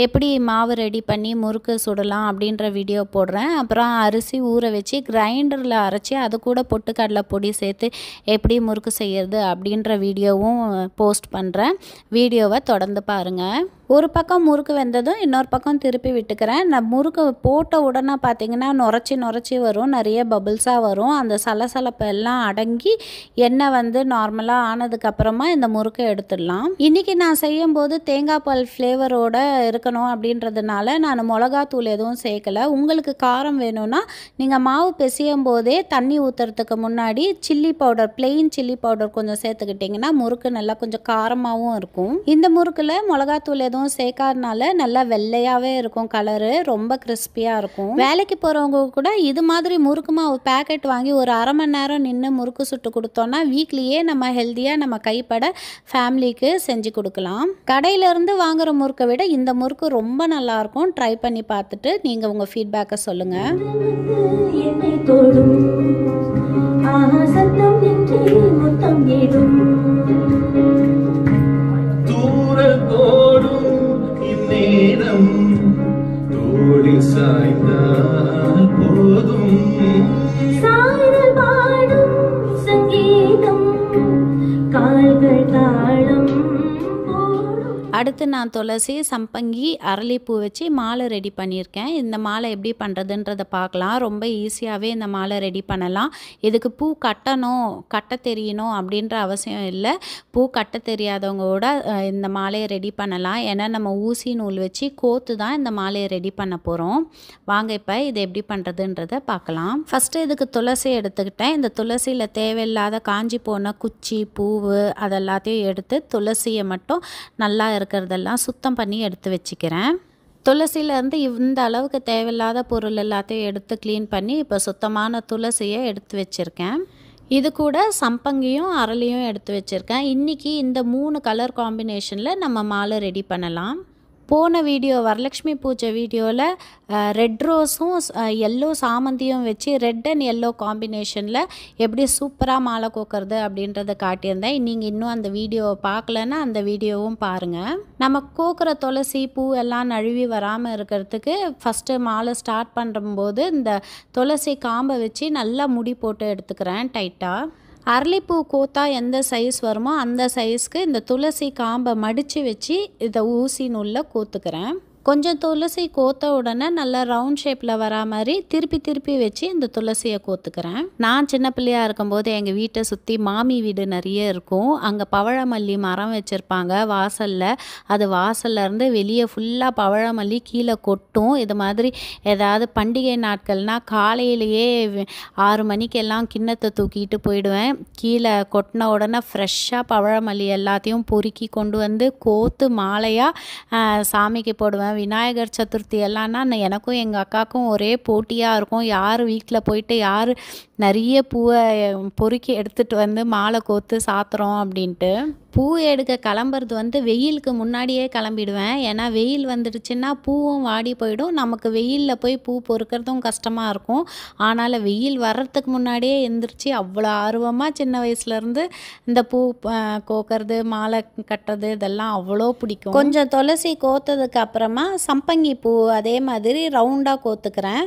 எப்படி மாவு ரெடி பண்ணி முறுக்கு சுடலாம் அப்படின்ற வீடியோ போடுறேன். அப்புறம் அரிசி ஊற வச்சு கிரைண்டரில் அரைச்சி அது கூட பொட்டுக்கடலை பொடி சேர்த்து எப்படி முறுக்கு செய்யறது அப்படின்ற வீடியோவும் போஸ்ட் பண்ணுறேன். வீடியோவை தொடர்ந்து பாருங்கள். ஒரு பக்கம் முறுக்கு வெந்ததும் இன்னொரு பக்கம் திருப்பி விட்டுக்கிறேன். நான் முறுக்கு போட்ட உடனே பார்த்தீங்கன்னா நுரைச்சி வரும், நிறைய பபிள்ஸாக வரும். அந்த சலசலப்பு எல்லாம் அடங்கி எண்ணெய் வந்து நார்மலாக ஆனதுக்கப்புறமா இந்த முறுக்கை எடுத்துடலாம். இன்றைக்கி நான் செய்யும்போது தேங்காய் பால் ஃப்ளேவரோட இருக்கணும் அப்படின்றதுனால நான் மிளகாத்தூள் எதுவும் சேர்க்கலை. உங்களுக்கு காரம் வேணும்னா நீங்கள் மாவு பிசையும் போதே தண்ணி ஊற்றுறதுக்கு முன்னாடி chilli powder, plain chilli powder கொஞ்சம் சேர்த்துக்கிட்டிங்கன்னா முறுக்கு நல்லா கொஞ்சம் காரமாகவும் இருக்கும். இந்த முறுக்கில் மிளகாத்தூள் எதுவும் சேர்க்காதனால நல்லா வெள்ளையாகவே இருக்கும், கலரு ரொம்ப கிறிஸ்பியாக இருக்கும். வேலைக்கு போகிறவங்க கூட இது மாதிரி முறுக்கு மாவு பேக்கெட் வாங்கி ஒரு 1/2 மணி நேரம் நின்று முறுக்கு சுட்டு கொடுத்தோன்னா வீக்லியே நம்ம ஹெல்த்தியாக நம்ம கைப்பட ஃபேமிலிக்கு செஞ்சு கொடுக்கலாம். கடையிலேருந்து வாங்குகிற முறுக்கை விட இந்த முறுக்கு ரொம்ப நல்லாயிருக்கும். ட்ரை பண்ணி பார்த்துட்டு நீங்கள் உங்கள் ஃபீட்பேக்கை சொல்லுங்கள். சாய்ந்தால் போதும் சாய்தல் பாடும் சங்கீத அடுத்து நான் துளசி, சம்பங்கி, அரளிப்பூ வச்சு மாலை ரெடி பண்ணியிருக்கேன். இந்த மாலை எப்படி பண்ணுறதுன்றதை பார்க்கலாம். ரொம்ப ஈஸியாகவே இந்த மாலை ரெடி பண்ணலாம். இதுக்கு பூ கட்ட தெரியணும் அப்படின்ற அவசியம் இல்லை. பூ கட்ட தெரியாதவங்க கூட இந்த மாலையை ரெடி பண்ணலாம். ஏன்னா நம்ம ஊசி நூல் வச்சு கோத்து தான் இந்த மாலையை ரெடி பண்ண போகிறோம். வாங்க இப்போ இதை எப்படி பண்ணுறதுன்றதை பார்க்கலாம். ஃபஸ்ட்டு இதுக்கு துளசி எடுத்துக்கிட்டேன். இந்த துளசியில் தேவையில்லாத காஞ்சி போன குச்சி, பூவு அதெல்லாத்தையும் எடுத்து துளசியை மட்டும் நல்லா இருக்கிறதெல்லாம் சுத்தம் பண்ணி எடுத்து வச்சுக்கிறேன். துளசியிலேருந்து இந்த அளவுக்கு தேவையில்லாத பொருள் எல்லாத்தையும் எடுத்து க்ளீன் பண்ணி இப்போ சுத்தமான துளசியை எடுத்து வச்சுருக்கேன். இது கூட சம்பங்கியும் அரளியும் எடுத்து வச்சுருக்கேன். இன்றைக்கி இந்த 3 கலர் காம்பினேஷனில் நம்ம மாலை ரெடி பண்ணலாம். போன வீடியோ வரலட்சுமி பூஜை வீடியோவில் ரெட் ரோஸும் எல்லோ சாமந்தியும் வச்சு ரெட் அண்ட் எல்லோ காம்பினேஷனில் எப்படி சூப்பராக மாலை கோக்கிறது அப்படின்றத காட்டியிருந்தேன். நீங்கள் இன்னும் அந்த வீடியோவை பார்க்கலன்னா அந்த வீடியோவும் பாருங்கள். நம்ம கோக்கிற துளசி பூ எல்லாம் நழுவி வராமல் இருக்கிறதுக்கு ஃபஸ்ட்டு மாலை ஸ்டார்ட் பண்ணும்போது இந்த துளசி காம்பை வச்சு நல்லா முடி போட்டு எடுத்துக்கிறேன் டைட்டாக. அரளிப்பூ கோத்தா எந்த சைஸ் வருமோ அந்த சைஸ்க்கு இந்த துளசி காம்பை மடித்து வச்சு இதை ஊசி நூலில் கோத்துக்கிறேன். கொஞ்சம் துளசி கோத்த உடனே நல்லா ரவுண்ட் ஷேப்பில் வரா மாதிரி திருப்பி வச்சு இந்த துளசியை கோத்துக்கிறேன். நான் சின்ன பிள்ளையாக இருக்கும்போது எங்கள் வீட்டை சுற்றி மாமி வீடு நிறைய இருக்கும். அங்கே பவழமல்லி மரம் வச்சுருப்பாங்க வாசலில். அது வாசல்லேருந்து வெளியே ஃபுல்லாக பவழமல்லி கீழே கொட்டும். இது மாதிரி ஏதாவது பண்டிகை நாட்கள்னால் காலையிலேயே 6 மணிக்கெல்லாம் கிண்ணத்தை தூக்கிட்டு போயிடுவேன். கீழே கொட்டின உடனே ஃப்ரெஷ்ஷாக பவழமல்லி எல்லாத்தையும் பொறுக்கி கொண்டு வந்து கோத்து மாலையாக சாமிக்கு போடுவேன். விநாயகர் சதுர்த்தி எல்லாம்னா எனக்கும் எங்கள் அக்காவுக்கும் ஒரே போட்டியாக இருக்கும். யார் வீட்டில் போயிட்டு யார் நிறைய பூவை பொறுக்கி எடுத்துகிட்டு வந்து மாலை கோத்து சாத்துறோம் அப்படின்ட்டு. பூ எடுக்க கிளம்புறது வெயிலுக்கு முன்னாடியே கிளம்பிடுவேன். ஏன்னா வெயில் வந்துடுச்சுன்னா பூவும் வாடி போயிடும். நமக்கு வெயிலில் போய் பூ பொறுக்கிறதும் கஷ்டமாக இருக்கும். ஆனால் வெயில் வர்றதுக்கு முன்னாடியே எழுந்திரிச்சு அவ்வளோ ஆர்வமாக சின்ன வயசுலேருந்து இந்த பூ கோக்கிறது மாலை கட்டுறது இதெல்லாம் அவ்வளோ பிடிக்கும். கொஞ்சம் துளசி கோத்ததுக்கு அப்புறமா சம்பங்கி பூ அதே மாதிரி ரவுண்டாக கோத்துக்கிறேன்.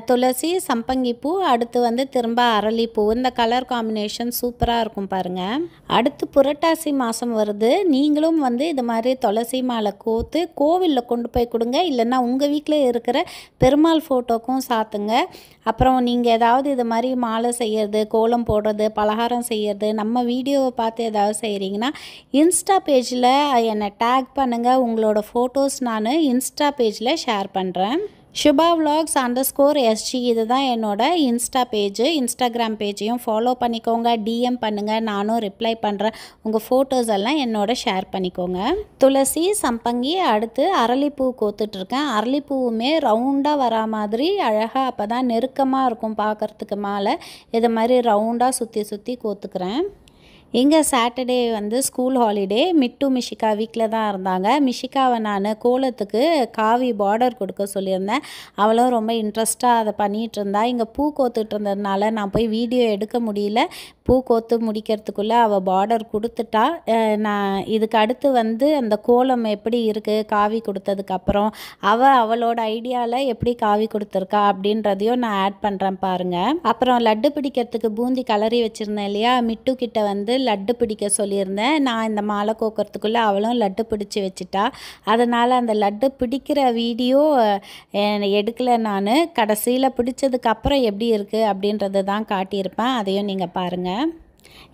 துளசி, சம்பங்கி பூ, அடுத்து திரும்ப அரளிப்பூ. இந்த கலர் காம்பினேஷன் சூப்பராக இருக்கும் பாருங்கள். அடுத்து புரட்டாசி மாதம் வருது. நீங்களும் இது மாதிரி துளசி மாலை கோத்து கோவிலில் கொண்டு போய் கொடுங்க. இல்லைன்னா உங்கள் வீட்டில் இருக்கிற பெருமாள் ஃபோட்டோக்கும் சாத்துங்க. அப்புறம் நீங்கள் ஏதாவது இது மாதிரி மாலை செய்கிறது, கோலம் போடுறது, பலகாரம் செய்கிறது, நம்ம வீடியோவை பார்த்து ஏதாவது செய்கிறீங்கன்னா இன்ஸ்டா பேஜில் என்னை டேக் பண்ணுங்கள். உங்களோட ஃபோட்டோஸ் நான் இன்ஸ்டா பேஜில் ஷேர் பண்ணுறேன். Shubha Vlogs _SG இதுதான் என்னோட இன்ஸ்டா பேஜ். இன்ஸ்டாகிராம் பேஜையும் ஃபாலோ பண்ணிக்கோங்க. டிஎம் பண்ணுங்கள், நானும் ரிப்ளை பண்ணுறேன். உங்கள் ஃபோட்டோஸ் எல்லாம் என்னோட ஷேர் பண்ணிக்கோங்க. துளசி, சம்பங்கி, அடுத்து அரளிப்பூ கோத்துட்ருக்கேன். அரளிப்பூவுமே ரவுண்டாக வரா மாதிரி அழகாக அப்போ தான் நெருக்கமாக இருக்கும் பார்க்குறதுக்கு மாலை. இது மாதிரி ரவுண்டாக சுற்றி கோத்துக்கிறேன். இங்கே சாட்டர்டே ஸ்கூல் ஹாலிடே. மிட்டு மிஷிகா வீட்டில் தான் இருந்தாங்க. மிஷிகாவை நான் கோலத்துக்கு காவி பார்டர் கொடுக்க சொல்லியிருந்தேன். அவளும் ரொம்ப இன்ட்ரெஸ்ட்டாக அதை பண்ணிகிட்டு இருந்தா. இங்கே பூ கோத்துட்டு இருந்ததுனால நான் போய் வீடியோ எடுக்க முடியல. பூ கோத்து முடிக்கிறதுக்குள்ளே அவள் பார்டர் கொடுத்துட்டா. நான் இதுக்கு அடுத்து அந்த கோலம் எப்படி இருக்குது காவி கொடுத்ததுக்கப்புறம் அவளோட ஐடியாவில் எப்படி காவி கொடுத்துருக்கா அப்படின்றதையும் நான் ஆட் பண்ணுறேன் பாருங்கள். அப்புறம் லட்டு பிடிக்கிறதுக்கு பூந்தி கலரி வச்சுருந்தேன் இல்லையா, மிட்டு கிட்ட லட்டு பிடிக்க சொல்லியிருந்தேன். நான் இந்த மாலை கோக்கிறதுக்குள்ளே அவளும் லட்டு பிடிச்சி வச்சுட்டா. அதனால் அந்த லட்டு பிடிக்கிற வீடியோ எடுக்கலை. நான் கடைசியில் பிடிச்சதுக்கப்புறம் எப்படி இருக்குது அப்படின்றது தான் காட்டியிருப்பேன். அதையும் நீங்கள் பாருங்கள்.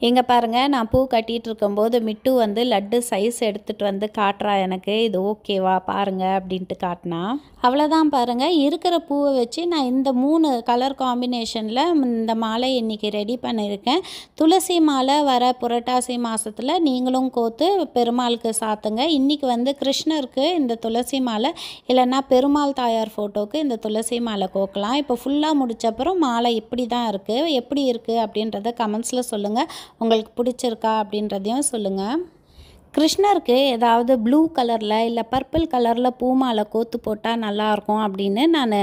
இங்கே பாருங்கள், நான் பூ கட்டிகிட்டு இருக்கும்போது மிட்டு லட்டு சைஸ் எடுத்துகிட்டு காட்டுறா எனக்கு. இது ஓகேவா பாருங்கள் அப்படின்ட்டு காட்டினா. அவ்வளோதான் பாருங்கள். இருக்கிற பூவை வச்சு நான் இந்த 3 கலர் காம்பினேஷனில் இந்த மாலை இன்றைக்கி ரெடி பண்ணியிருக்கேன். துளசி மாலை வர புரட்டாசி மாதத்தில் நீங்களும் கோத்து பெருமாளுக்கு சாத்துங்க. இன்றைக்கி கிருஷ்ணருக்கு இந்த துளசி மாலை, இல்லைன்னா பெருமாள் தாயார் ஃபோட்டோவுக்கு இந்த துளசி மாலை கோக்கலாம். இப்போ ஃபுல்லாக முடித்தப்புறம் மாலை இப்படி தான் இருக்குது. எப்படி இருக்குது அப்படின்றத கமெண்ட்ஸில் சொல்லுங்கள். உங்களுக்கு பிடிச்சிருக்கா அப்படின்றதையும் சொல்லுங்கள். கிருஷ்ணருக்கு ஏதாவது ப்ளூ கலரில் இல்லை பர்பிள் கலரில் பூ மாலை கோத்து போட்டால் நல்லாயிருக்கும் அப்படின்னு நான்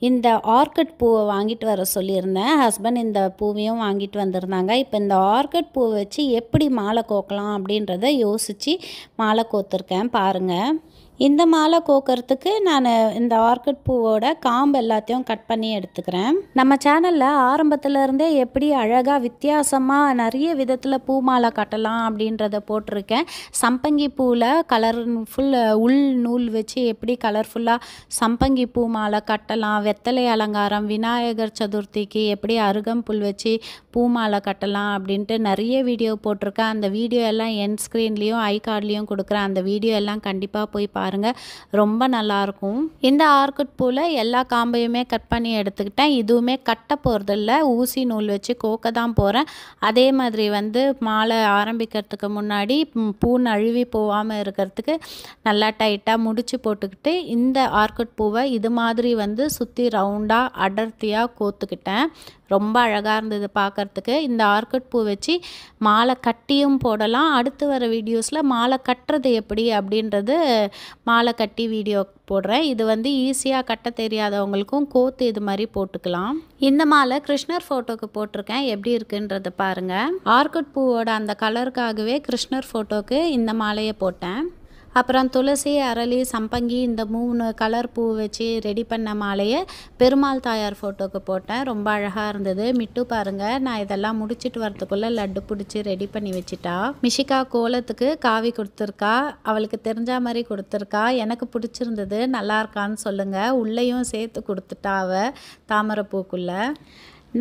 இந்த ஆர்கிட் பூவை வாங்கிட்டு வர சொல்லியிருந்தேன். ஹஸ்பண்ட் இந்த பூவையும் வாங்கிட்டு வந்திருந்தாங்க. இப்போ இந்த ஆர்கிட் பூவை வச்சு எப்படி மாலை கோக்கலாம் அப்படின்றத யோசித்து மாலை கோத்துருக்கேன் பாருங்கள். இந்த மாலை கோக்கிறதுக்கு நான் இந்த ஆர்கிட் பூவோட காம்பு எல்லாத்தையும் கட் பண்ணி எடுத்துக்கிறேன். நம்ம சேனலில் ஆரம்பத்துலேருந்தே எப்படி அழகாக வித்தியாசமாக நிறைய விதத்தில் பூ மாலை கட்டலாம் அப்படின்றத போட்டிருக்கேன். சம்பங்கி பூவில் கலர்ஃபுல் உள் நூல் வச்சு எப்படி கலர்ஃபுல்லாக சம்பங்கி பூ மாலை கட்டலாம், வெத்தலை அலங்காரம், விநாயகர் சதுர்த்திக்கு எப்படி அருகம்புல் வச்சு பூ மாலை கட்டலாம் அப்படின்ட்டு நிறைய வீடியோ போட்டிருக்கேன். அந்த வீடியோ எல்லாம் என் ஸ்க்ரீன்லேயும் ஐ கார்ட்லேயும் கொடுக்குறேன். அந்த வீடியோ எல்லாம் கண்டிப்பாக போய் பாருங்கள், ரொம்ப நல்லாயிருக்கும். இந்த ஆர்கிட் பூவில் எல்லா காம்பையுமே கட் பண்ணி எடுத்துக்கிட்டேன். இதுவுமே கட்ட போகிறதில்ல, ஊசி நூல் வச்சு கோக்க தான் போகிறேன். அதே மாதிரி மாலை ஆரம்பிக்கிறதுக்கு முன்னாடி பூ நழுவி போகாமல் இருக்கிறதுக்கு நல்லா டைட்டாக முடிச்சு போட்டுக்கிட்டு இந்த ஆர்கிட் பூவை இது மாதிரி சுற்றி ரவுண்டாக அடர்த்தியாக கோத்துக்கிட்டேன். ரொம்ப அழகாக இருந்தது பார்க்குறதுக்கு. இந்த ஆர்கிட் பூ வச்சு மாலை கட்டியும் போடலாம். அடுத்து வர வீடியோஸில் மாலை கட்டுறது எப்படி அப்படின்றது மாலை கட்டி வீடியோ போடுறேன். இது ஈஸியாக கட்ட தெரியாதவங்களுக்கும் கோத்து இது மாதிரி போட்டுக்கலாம். இந்த மாலை கிருஷ்ணர் ஃபோட்டோக்கு போட்டிருக்கேன், எப்படி இருக்குன்றது பாருங்கள். ஆர்கிட் பூவோட அந்த கலருக்காகவே கிருஷ்ணர் ஃபோட்டோக்கு இந்த மாலையை போட்டேன். அப்புறம் துளசி, அரளி, சம்பங்கி இந்த 3 கலர் பூ வச்சு ரெடி பண்ண மாலையை பெருமாள் தாயார் ஃபோட்டோக்கு போட்டேன். ரொம்ப அழகாக இருந்தது. மிட்டு பாருங்கள், நான் இதெல்லாம் முடிச்சுட்டு வரத்துக்குள்ளே லட்டு பிடிச்சி ரெடி பண்ணி வச்சுட்டா. மிஷிகா கோலத்துக்கு காவி கொடுத்துருக்கா, அவளுக்கு தெரிஞ்ச மாதிரி கொடுத்துருக்கா. எனக்கு பிடிச்சிருந்தது, நல்லா இருக்கான்னு சொல்லுங்கள். உள்ளேயும் சேர்த்து கொடுத்துட்டா அவள் தாமரைப்பூக்குள்ளே.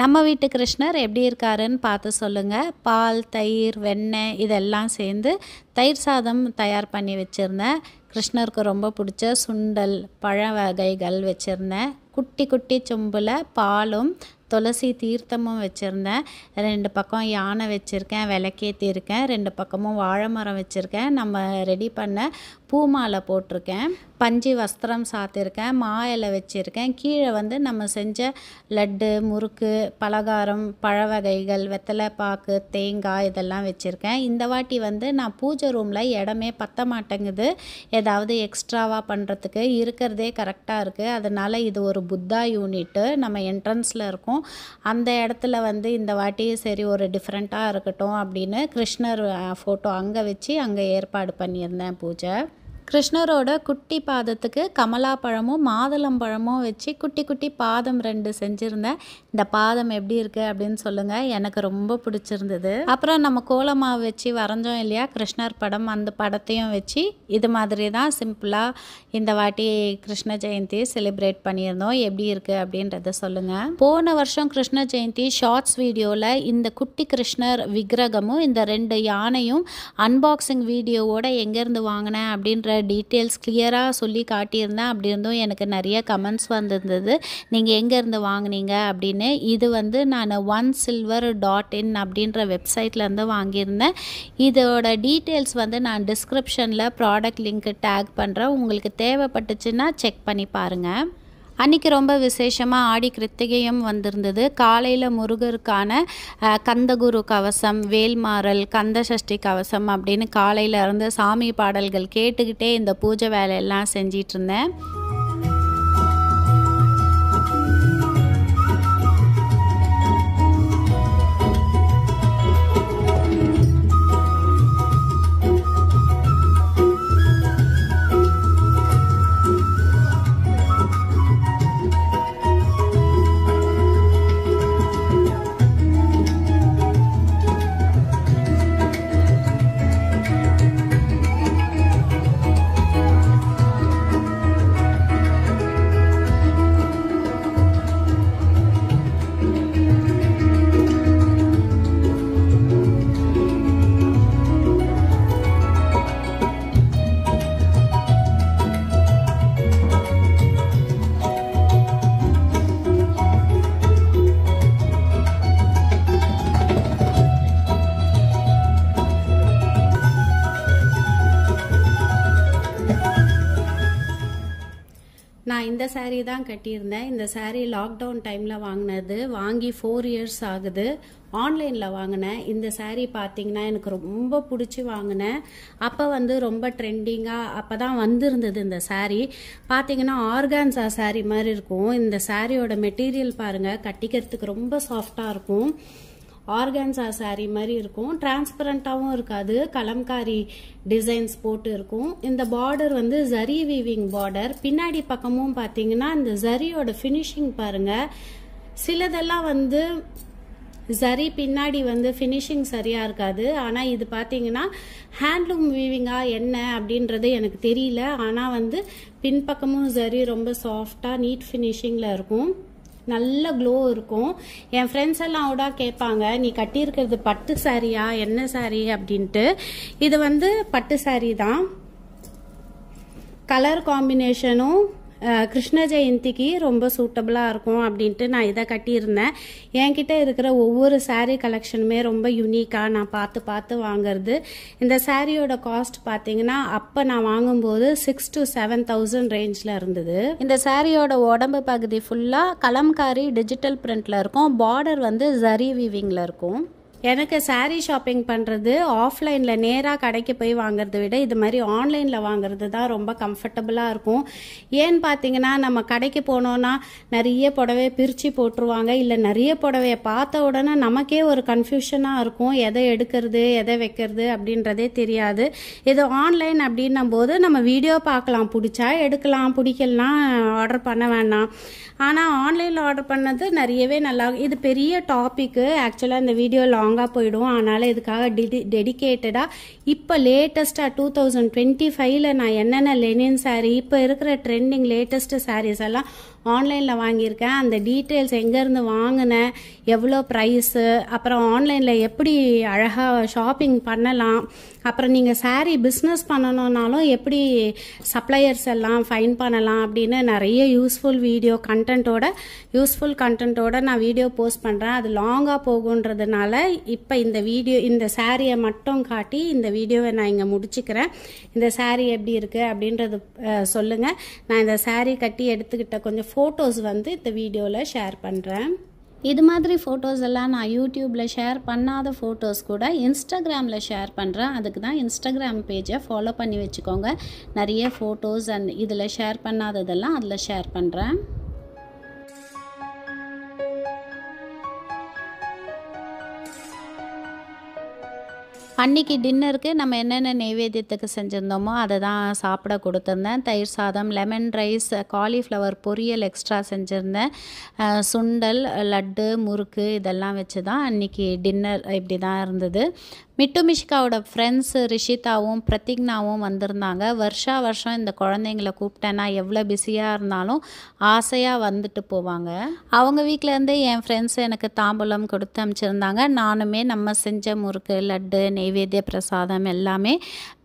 நம்ம வீட்டு கிருஷ்ணர் எப்படி இருக்காருன்னு பார்த்து சொல்லுங்கள். பால், தயிர், வெண்ணெய் இதெல்லாம் சேர்ந்து தயிர் சாதம் தயார் பண்ணி வச்சுருந்தேன். கிருஷ்ணருக்கு ரொம்ப பிடிச்ச சுண்டல், பழ வகைகள் வச்சுருந்தேன். குட்டி குட்டி சொம்பில் பாலும் துளசி தீர்த்தமும் வச்சுருந்தேன். 2 பக்கம் யானை வச்சுருக்கேன், விளக்கேற்றிருக்கேன். 2 பக்கமும் வாழை மரம் வச்சுருக்கேன். நம்ம ரெடி பண்ண பூ மாலை போட்டிருக்கேன். பஞ்சு வஸ்திரம் சாத்திருக்கேன். மா இலை வச்சுருக்கேன். கீழே நம்ம செஞ்ச லட்டு, முறுக்கு, பலகாரம், பழ வகைகள், வெத்தலை பாக்கு, தேங்காய் இதெல்லாம் வச்சுருக்கேன். இந்த வாட்டி நான் பூஜை ரூமில் இடமே பத்த மாட்டேங்குது. ஏதாவது எக்ஸ்ட்ராவாக பண்ணுறதுக்கு இருக்கிறதே கரெக்டாக இருக்குது. அதனால் இது ஒரு புத்தா யூனிட்டு நம்ம என்ட்ரன்ஸில் இருக்கும். அந்த இடத்துல இந்த வாட்டி சரி ஒரு டிஃப்ரெண்ட்டாக இருக்கட்டும் அப்படின்னு கிருஷ்ணர் ஃபோட்டோ அங்கே வச்சு அங்கே ஏற்பாடு பண்ணியிருந்தேன் பூஜை. கிருஷ்ணரோட குட்டி பாதத்துக்கு கமலா பழமும் மாதுளம் பழமும் வச்சு குட்டி குட்டி பாதம் 2 செஞ்சுருந்தேன். இந்த பாதம் எப்படி இருக்குது அப்படின்னு சொல்லுங்கள், எனக்கு ரொம்ப பிடிச்சிருந்தது. அப்புறம் நம்ம கோலமாவு வச்சு வரைஞ்சோம் இல்லையா கிருஷ்ணர் படம், அந்த படத்தையும் வச்சு இது மாதிரி தான் சிம்பிளாக இந்த வாட்டி கிருஷ்ண ஜெயந்தி செலிப்ரேட் பண்ணியிருந்தோம். எப்படி இருக்குது அப்படின்றத சொல்லுங்கள். போன வருஷம் கிருஷ்ண ஜெயந்தி ஷார்ட்ஸ் வீடியோவில் இந்த குட்டி கிருஷ்ணர் விக்கிரகமும் இந்த 2 யானையும் அன்பாக்சிங் வீடியோவோட எங்கேருந்து வாங்கினேன் அப்படின்ற டீட்டெயில்ஸ் கிளியராக சொல்லி காட்டியிருந்தேன். அப்படி இருந்தும் எனக்கு நிறைய கமெண்ட்ஸ் வந்திருந்தது, நீங்கள் எங்கேருந்து வாங்கினீங்க அப்படின்னு. இது நான் onesilver.in அப்படின்ற வெப்சைட்லேருந்து வாங்கியிருந்தேன். இதோட டீட்டெயில்ஸ் நான் டிஸ்கிரிப்ஷனில் ப்ராடக்ட் லிங்க் டேக் பண்ணுறேன். உங்களுக்கு தேவைப்பட்டுச்சுன்னா செக் பண்ணி பாருங்கள். அன்றைக்கி ரொம்ப விசேஷமாக ஆடி கிருத்திகையும் வந்திருந்தது. காலையில் முருகருக்கான கந்தகுரு கவசம், வேல்மாறல், கந்தசஷ்டி கவசம் அப்படின்னு காலையில் இருந்து சாமி பாடல்கள் கேட்டுக்கிட்டே இந்த பூஜை வேலையெல்லாம் செஞ்சிட்டு இருந்தேன். நான் இந்த saree தான் கட்டியிருந்தேன். இந்த saree லாக்டவுன் டைமில் வாங்கினது, வாங்கி 4 இயர்ஸ் ஆகுது. ஆன்லைனில் வாங்கினேன். இந்த saree பார்த்தீங்கன்னா எனக்கு ரொம்ப பிடிச்சி வாங்கினேன். அப்போ ரொம்ப ட்ரெண்டிங்காக அப்போ தான் வந்திருந்தது. இந்த saree பார்த்தீங்கன்னா ஆர்கான்சா saree மாதிரி இருக்கும். இந்த சாரியோட மெட்டீரியல் பாருங்கள், கட்டிக்கிறதுக்கு ரொம்ப சாஃப்டாக இருக்கும். ஆர்கான்சா saree மாதிரி இருக்கும். டிரான்ஸ்பரண்டாவும் இருக்காது, கலம்காரி டிசைன்ஸ் போட்டு இருக்கும். இந்த பார்டர் வந்து ஜரி வீவிங் பார்டர். பின்னாடி பக்கமும் பாத்தீங்கன்னா இந்த ஜரியோட ஃபினிஷிங் பாருங்க. சிலதெல்லாம் வந்து ஜரி பின்னாடி வந்து ஃபினிஷிங் சரியா இருக்காது. ஆனா இது பாத்தீங்கன்னா ஹேண்ட்லூம் வீவிங்கா என்ன அப்படின்றது எனக்கு தெரியல. ஆனா வந்து பின்பக்கமும் ஜரி ரொம்ப சாஃப்டா நீட் ஃபினிஷிங்ல இருக்கும், நல்ல க்ளோ இருக்கும். என் ஃப்ரெண்ட்ஸ் எல்லாம் கூட கேட்பாங்க, நீ கட்டியிருக்கிறது பட்டு சாரியா என்ன சாரி அப்படின்ட்டு. இது வந்து பட்டு சாரி தான். கலர் காம்பினேஷனும் கிருஷ்ண ஜெயந்திக்கு ரொம்ப சூட்டபிளாக இருக்கும் அப்படின்ட்டு நான் இதை கட்டியிருந்தேன். என்கிட்ட இருக்கிற ஒவ்வொரு saree கலெக்ஷனுமே ரொம்ப யூனிக்காக நான் பார்த்து வாங்குறது. இந்த சாரியோட காஸ்ட் பார்த்தீங்கன்னா அப்போ நான் வாங்கும்போது 6,000 to 7,000 ரேஞ்சில் இருந்தது. இந்த சாரியோட உடம்பு பகுதி ஃபுல்லாக கலம்காரி டிஜிட்டல் பிரிண்டில் இருக்கும். பார்டர் வந்து ஜரி வீவிங்கில் இருக்கும். எனக்கு saree ஷாப்பிங் பண்ணுறது ஆஃப்லைனில் நேராக கடைக்கு போய் வாங்குறதை விட இது மாதிரி ஆன்லைனில் வாங்குறது தான் ரொம்ப கம்ஃபர்டபுளாக இருக்கும். ஏன்னு பார்த்தீங்கன்னா நம்ம கடைக்கு போனோன்னா நிறைய புடவை பிரித்து போட்டுருவாங்க, இல்லை நிறைய புடவையை பார்த்த உடனே நமக்கே ஒரு கன்ஃபியூஷனாக இருக்கும், எதை எடுக்கிறது எதை வைக்கிறது அப்படின்றதே தெரியாது. இது ஆன்லைன் அப்படின்னும் போது நம்ம வீடியோ பார்க்கலாம், பிடிச்சா எடுக்கலாம், பிடிக்கலாம் ஆர்டர் பண்ண வேண்டாம். ஆனால் ஆன்லைனில் ஆர்டர் பண்ணது நிறையவே நல்லா. இது பெரிய டாபிக்கு, ஆக்சுவலாக இந்த வீடியோ லாங்காக போயிடும். அதனால் இதுக்காக டெடிக்கேட்டடாக இப்போ லேட்டஸ்ட்டாக 2025ல் நான் என்னென்ன லெனின் சாரீ இப்போ இருக்கிற ட்ரெண்டிங் லேட்டஸ்ட் சாரீஸ் எல்லாம் ஆன்லைனில் வாங்கியிருக்கேன். அந்த டீட்டெயில்ஸ் எங்கேருந்து வாங்கினேன், எவ்வளோ ப்ரைஸு, அப்புறம் ஆன்லைனில் எப்படி அழகாக ஷாப்பிங் பண்ணலாம், அப்புறம் நீங்கள் saree பிஸ்னஸ் பண்ணணுன்னாலும் எப்படி சப்ளையர்ஸ் எல்லாம் ஃபைன் பண்ணலாம் அப்படின்னு நிறைய யூஸ்ஃபுல் கண்டென்ட்டோட நான் வீடியோ போஸ்ட் பண்ணுறேன். அது லாங்காக போகுன்றதுனால இப்போ இந்த சாரியை மட்டும் காட்டி இந்த வீடியோவை நான் இங்கே முடிச்சுக்கிறேன். இந்த saree எப்படி இருக்குது அப்படின்றது சொல்லுங்கள். நான் இந்த saree கட்டி எடுத்துக்கிட்ட கொஞ்சம் ஃபோட்டோஸ் வந்து இந்த வீடியோவில் ஷேர் பண்ணுறேன். இது மாதிரி ஃபோட்டோஸ் எல்லாம் நான் யூடியூப்பில் ஷேர் பண்ணாத ஃபோட்டோஸ் கூட இன்ஸ்டாகிராமில் ஷேர் பண்ணுறேன். அதுக்கு தான் இன்ஸ்டாகிராம் பேஜை ஃபாலோ பண்ணி வச்சுக்கோங்க. நிறைய ஃபோட்டோஸ் அண்ட் இதில் ஷேர் பண்ணாததெல்லாம் அதில் ஷேர் பண்ணுறேன். அன்றைக்கி டின்னருக்கு நம்ம என்னென்ன நெய்வேத்தியத்துக்கு செஞ்சுருந்தோமோ அதை தான் சாப்பிட கொடுத்துருந்தேன். தயிர் சாதம், லெமன் ரைஸ், காலிஃப்ளவர் பொரியல் எக்ஸ்ட்ரா செஞ்சுருந்தேன், சுண்டல், லட்டு, முறுக்கு இதெல்லாம் வச்சு தான் அன்றைக்கி டின்னர் இப்படி தான் இருந்தது. மிட்டு மிஷ்காவோட ஃப்ரெண்ட்ஸு ரிஷிதாவும் பிரதிக்னாவும் வந்திருந்தாங்க. வருஷம் இந்த குழந்தைங்கள கூப்பிட்டேன்னா எவ்வளோ பிஸியாக இருந்தாலும் ஆசையாக வந்துட்டு போவாங்க. அவங்க வீட்டிலேருந்து என் ஃப்ரெண்ட்ஸ் எனக்கு தாம்பூலம் கொடுத்து அனுப்பிச்சிருந்தாங்க. நானுமே நம்ம செஞ்ச முறுக்கு, லட்டு, நெய்வேத்திய பிரசாதம் எல்லாமே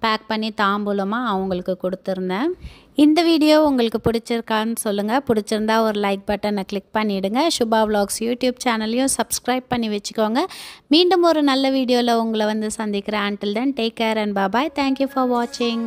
பேக் பண்ணி தாம்பூலமாக அவங்களுக்கு கொடுத்துருந்தேன். இந்த வீடியோ உங்களுக்கு பிடிச்சிருக்கான்னு சொல்லுங்கள். பிடிச்சிருந்தா ஒரு லைக் பட்டனை கிளிக் பண்ணிவிடுங்க. சுபா விலாக்ஸ் யூடியூப் சேனலையும் சப்ஸ்கிரைப் பண்ணி வச்சுக்கோங்க. மீண்டும் ஒரு நல்ல வீடியோவில் உங்களை வந்து சந்திக்கிறேன். Until then, take care and bye bye. Thank you for watching.